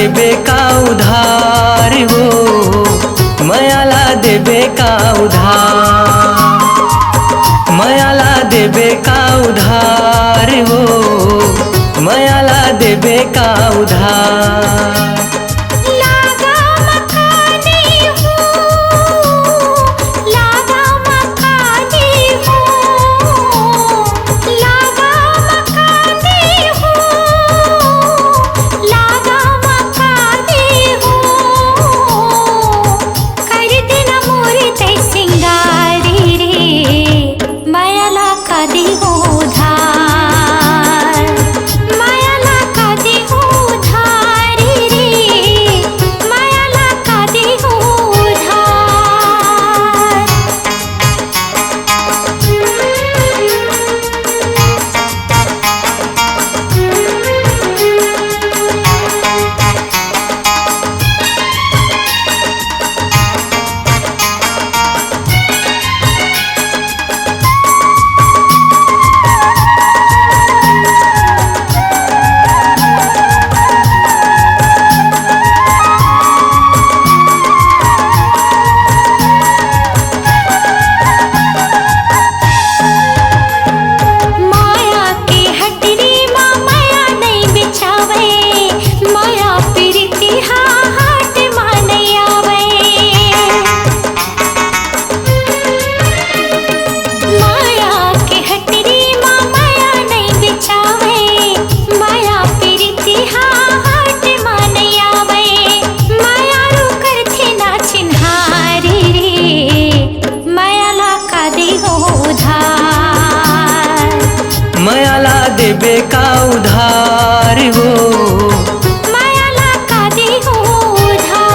देबे का उधार हो, मायाला देबे का उधार, मायाला देबे का उधार हो, मायाला देबे का उधार। मायाला देबे का उधार हो, मायाला का दे हो उधार।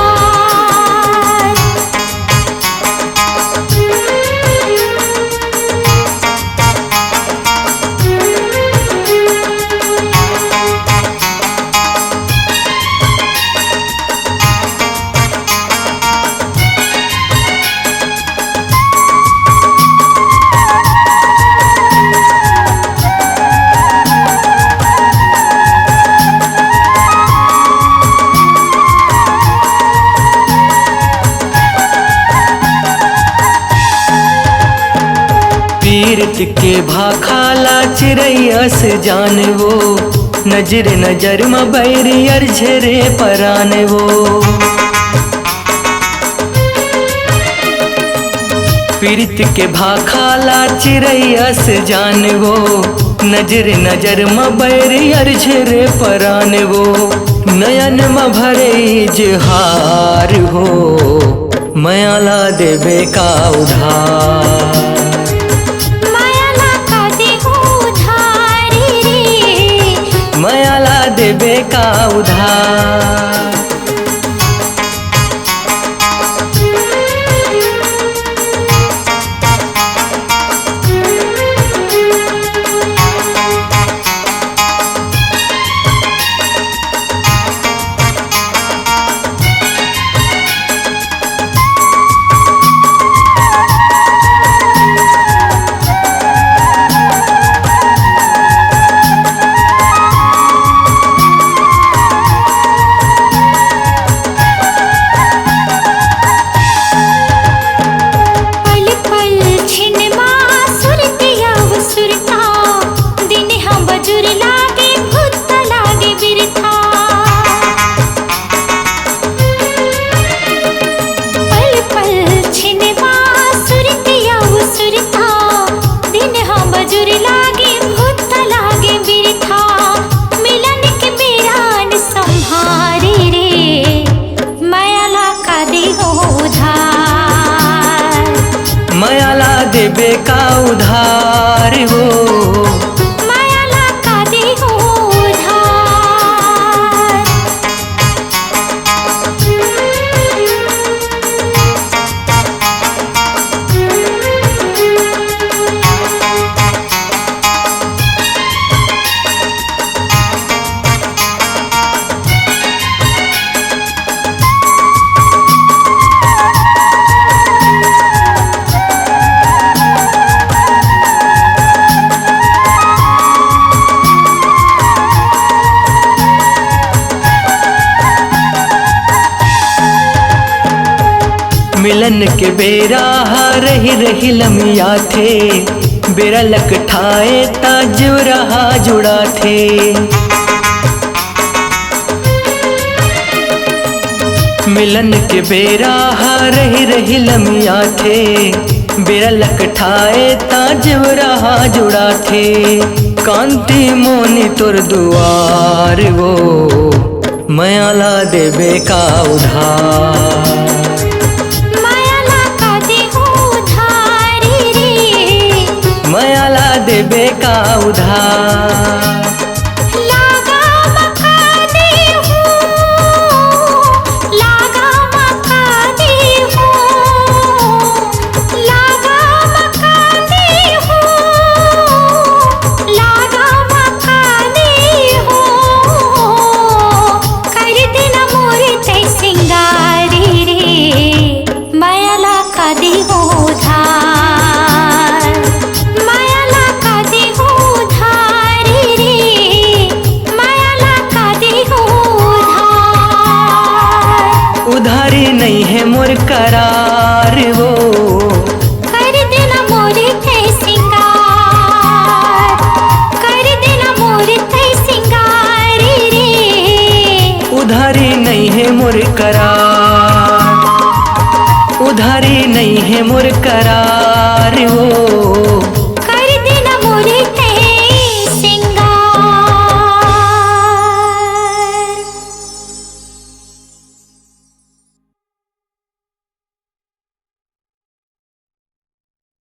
पीरत के भाखाला चिरैयस जानवो, नजर नजर में बैरियर झरे परानवो। पीरत के भाखाला चिरैयस जानवो, नजर नजर में बैरियर झरे परानवो। नयन में भरे इजहार हो, मायाला देबे का उधार, मायाला देबे का उधार। मिलन के बेरा रही रही लमिया थे, बेरा लकठाए ताजव रहा जुड़ा थे। मिलन के बेरा रही रही लमिया थे, बेरा लकठाए ताजव रहा जुड़ा थे। कांति मोनी तुर दुआर वो मयाला देवे का उधार। मायाला का देहु उधारी रे, मयाला देवे का उधार। लागा मका देहु, लागा मका देहु, लागा मका देहु, लागा मका देहु। कर देना मोर तै सिंगारी रे, मायाला का देहु उधार। मायाला का देहु उधारी रे, मायाला का देहु उधार। उधारी नहीं है मोर करार वो, कर देना मोर तै सिंगार, कर देना मोर तै सिंगारी रे। उधारी नहीं है मोर करार, उधारी नहीं है मोर करार वो।